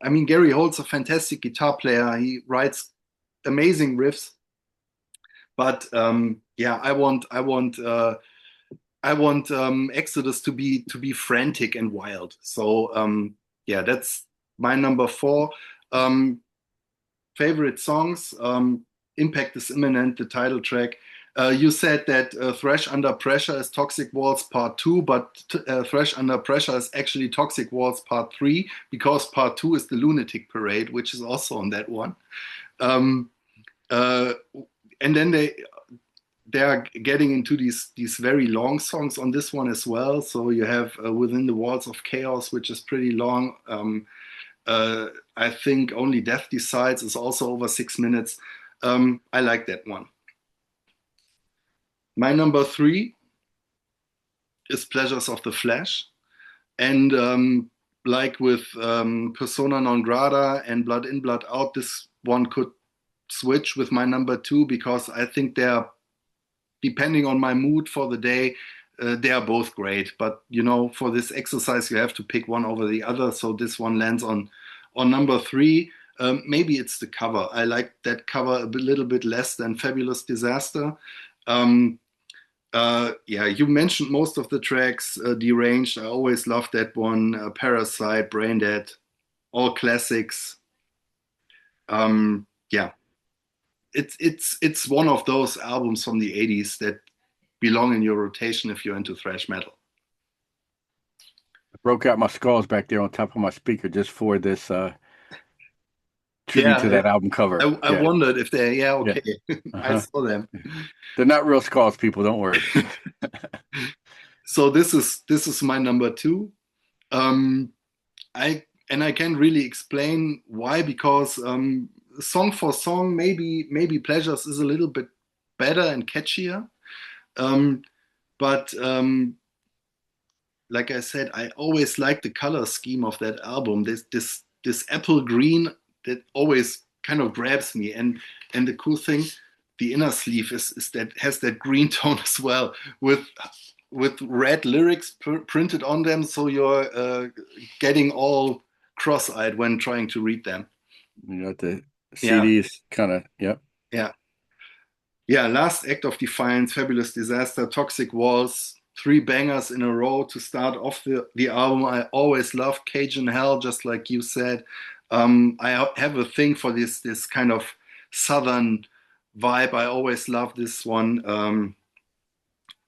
[SPEAKER 1] I mean, Gary Holt's a fantastic guitar player. He writes amazing riffs, but yeah, I want Exodus to be frantic and wild. So yeah, that's my number four. Um, Favorite songs. Impact is Imminent, the title track. You said that Thrash Under Pressure is Toxic Waltz Part 2, but Thrash Under Pressure is actually Toxic Waltz Part 3, because Part 2 is the Lunatic Parade, which is also on that one. Um, uh, and then they are getting into these very long songs on this one as well. So you have Within the Walls of Chaos, which is pretty long. I think Only Death Decides is also over 6 minutes. I like that one. My number three is Pleasures of the Flesh. And like with Persona Non Grata and Blood In, Blood Out, this one could switch with my number two, because I think they're, depending on my mood for the day, they are both great. But for this exercise, you have to pick one over the other. So this one lands on number three. Maybe it's the cover. I like that cover little bit less than Fabulous Disaster. Um, yeah, you mentioned most of the tracks. Deranged, I always loved that one. Parasite, Brain Dead, all classics. Yeah, it's one of those albums from the 80s that belong in your rotation if you're into thrash metal.
[SPEAKER 2] I broke out my skulls back there on top of my speaker just for this tribute to
[SPEAKER 1] Yeah,
[SPEAKER 2] that album cover.
[SPEAKER 1] I
[SPEAKER 2] Yeah,
[SPEAKER 1] wondered if they, yeah,
[SPEAKER 2] yeah.
[SPEAKER 1] okay. I
[SPEAKER 2] Uh-huh.
[SPEAKER 1] saw them.
[SPEAKER 2] They're not real skulls, people. Don't worry.
[SPEAKER 1] So this is my number two. Um, I can't really explain why, because song for song, maybe Pleasures is a little bit better and catchier. Um, but like I said, I always like the color scheme of that album. This apple green that always kind of grabs me, and the cool thing, the inner sleeve is that has that green tone as well, with red lyrics printed on them, so you're getting all cross-eyed when trying to read them.
[SPEAKER 2] The
[SPEAKER 1] Yeah,
[SPEAKER 2] CDs kind of, yep.
[SPEAKER 1] yeah, yeah. Last Act of Defiance, Fabulous Disaster, Toxic Walls, three bangers in a row to start off the album. I always loved Cajun Hell, just like you said. I have a thing for this kind of southern vibe. I always love this one.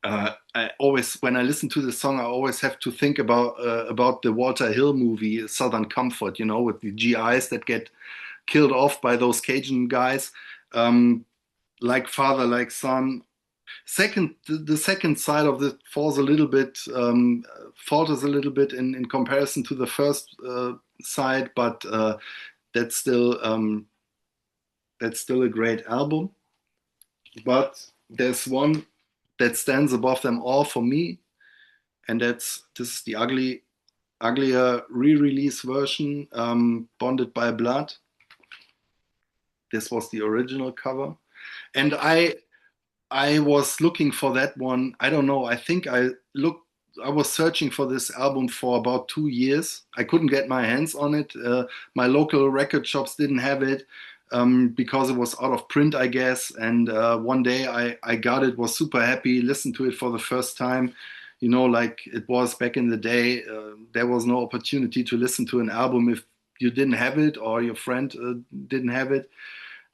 [SPEAKER 1] I always, when I listen to the song, I always have to think about the Walter Hill movie, Southern Comfort, with the GIs that get killed off by those Cajun guys. Um, like father, like son. The second side of it falls a little bit, falters a little bit in comparison to the first side, but that's still um, that's still a great album. But there's one that stands above them all for me, and this is the uglier re-release version, Bonded by Blood. This was the original cover, and I was looking for that one. I don't know. I think I was searching for this album for about 2 years. I couldn't get my hands on it. My local record shops didn't have it because it was out of print, I guess. And one day I got it, was super happy, listened to it for the first time. You know, like it was back in the day, there was no opportunity to listen to an album if you didn't have it or your friend didn't have it.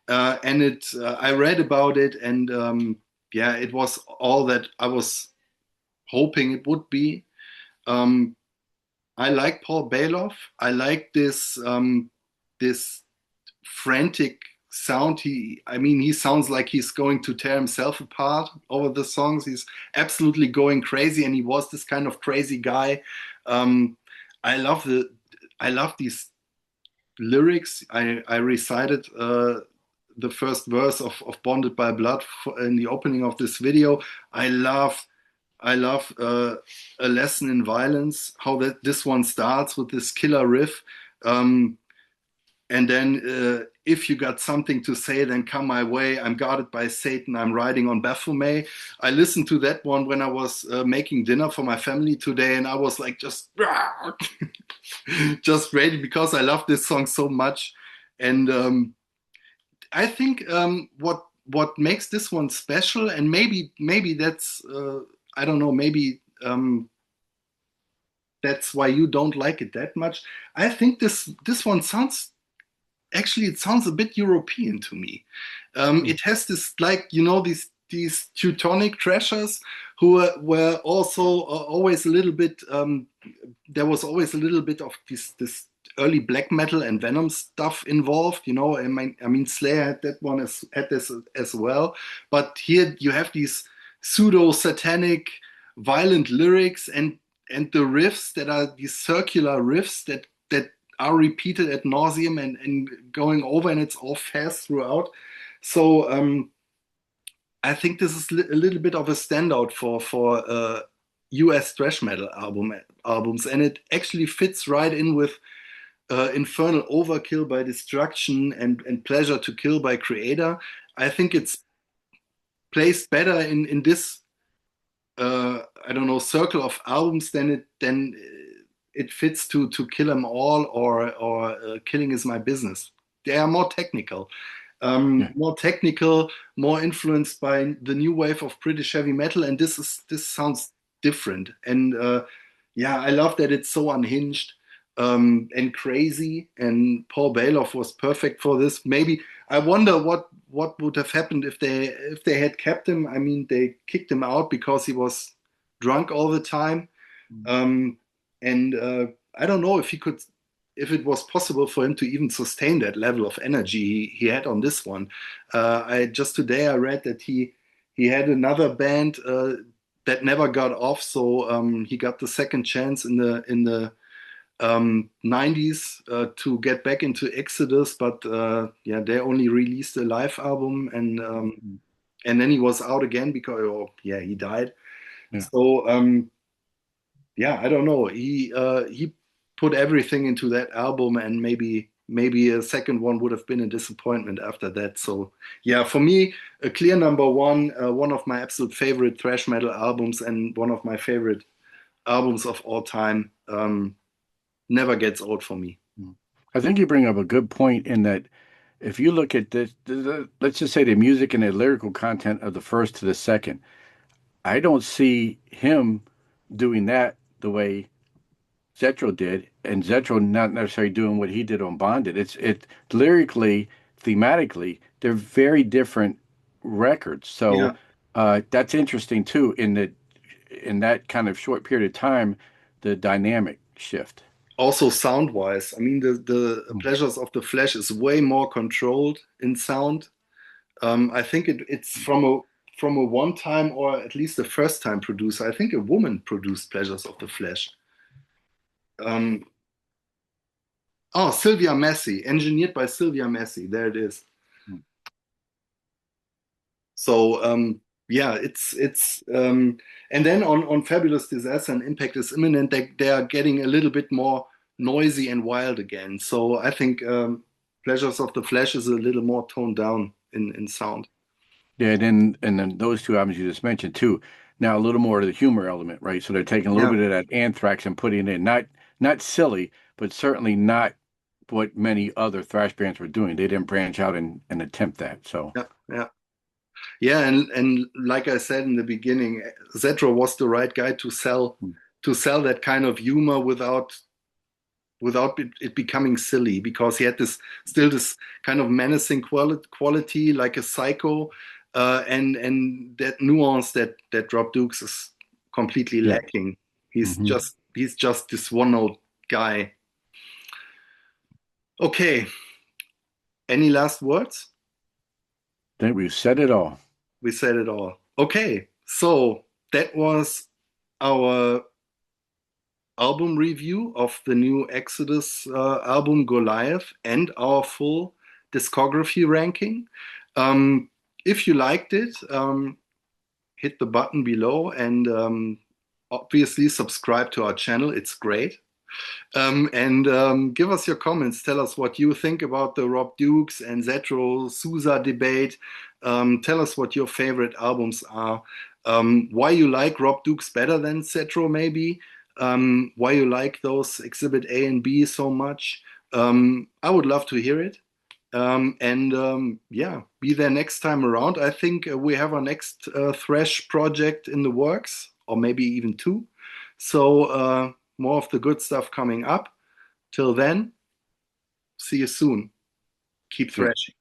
[SPEAKER 1] I read about it, and yeah, it was all that I was hoping it would be. Um, I like Paul Bailoff. I like this frantic sound. I mean, he sounds like he's going to tear himself apart over the songs. He's absolutely going crazy, and he was this kind of crazy guy. Um, I love I love these lyrics. I recited the first verse of Bonded by Blood in the opening of this video. I love I love A Lesson in Violence, how that this one starts with this killer riff. Um, and then if you got something to say, then come my way. I'm guarded by Satan. I'm riding on Baphomet. I listened to that one when I was making dinner for my family today, and I was like just just ready because I love this song so much. And I think what makes this one special, and maybe that's I don't know, maybe that's why you don't like it that much. I think this one sounds actually it sounds a bit European to me.
[SPEAKER 2] Hmm.
[SPEAKER 1] It has this like these Teutonic thrashers who were also always a little bit. There was always a little bit of this early black metal and Venom stuff involved. You know, I mean Slayer had that one had this as well, but here you have these pseudo satanic violent lyrics and the riffs that are these circular riffs that are repeated ad nauseum and going over, and it's all fast throughout. So I think this is a little bit of a standout for US thrash metal albums, and it actually fits right in with Infernal Overkill by Destruction and Pleasure to Kill by Creator. I think it's placed better in this I don't know circle of albums than it fits to Kill 'Em All or Killing Is My Business. They are
[SPEAKER 2] Yeah.
[SPEAKER 1] more technical, more influenced by the new wave of British heavy metal, and this sounds different. And yeah, I love that it's so unhinged and crazy. And Paul Bailoff was perfect for this. Maybe I wonder what would have happened if they had kept him. I mean, they kicked him out because he was drunk all the time. Um, and I don't know if he could, if it was possible for him to even sustain that level of energy he had on this one. I just today I read that he had another band that never got off, so he got the second chance in the 90s to get back into Exodus, but yeah, they only released a live album, and then he was out again because oh, yeah, he died.
[SPEAKER 2] Yeah.
[SPEAKER 1] So yeah, I don't know. He put everything into that album, and maybe a second one would have been a disappointment after that. So yeah, for me, a clear number one, one of my absolute favorite thrash metal albums, and one of my favorite albums of all time. Never gets old for me.
[SPEAKER 2] Mm. I think you bring up a good point in that if you look at let's just say the music and the lyrical content of the first to the second, I don't see him doing that the way Zetro did, and Zetro not necessarily doing what he did on Bonded. It lyrically, thematically, they're very different records. So
[SPEAKER 1] Yeah.
[SPEAKER 2] that's interesting too. In that kind of short period of time, the dynamic shift.
[SPEAKER 1] Also sound wise, I mean, the
[SPEAKER 2] Mm.
[SPEAKER 1] Pleasures of the Flesh is way more controlled in sound. I think it's from a one time or at least a first time producer. I think a woman produced Pleasures of the Flesh. Um, oh, Sylvia Massey, engineered by Sylvia Massey. There it is.
[SPEAKER 2] Mm.
[SPEAKER 1] So yeah, and then on Fabulous Disaster and Impact is Imminent, they are getting a little bit more noisy and wild again. So I think Pleasures of the Flesh is a little more toned down in sound.
[SPEAKER 2] Yeah, and then those two albums you just mentioned too. Now a little more of the humor element, right? So they're taking a little
[SPEAKER 1] Yeah,
[SPEAKER 2] bit of that Anthrax and putting it in, not silly, but certainly not what many other thrash bands were doing. They didn't branch out and attempt that. So
[SPEAKER 1] yeah, yeah. Yeah, and like I said in the beginning, Zetro was the right guy
[SPEAKER 2] mm,
[SPEAKER 1] to sell that kind of humor without it becoming silly because he had this still this kind of menacing quality like a psycho, and that nuance that Rob Dukes is completely
[SPEAKER 2] yeah.
[SPEAKER 1] lacking.
[SPEAKER 2] Hmm.
[SPEAKER 1] He's just this one note guy. Okay, any last words?
[SPEAKER 2] I think we've said it all.
[SPEAKER 1] We said it all. Okay, so that was our album review of the new Exodus album Goliath and our full discography ranking. If you liked it, hit the button below and obviously subscribe to our channel. It's great. And give us your comments. Tell us what you think about the Rob Dukes and Zetro Sousa debate. Tell us what your favorite albums are. Why you like Rob Dukes better than Zetro, maybe. Why you like those Exhibit A and B so much. I would love to hear it. And yeah, be there next time around. I think we have our next Thrash project in the works, or maybe even two. So more of the good stuff coming up. Till then, see you soon. Keep
[SPEAKER 2] See ya.
[SPEAKER 1] thrashing.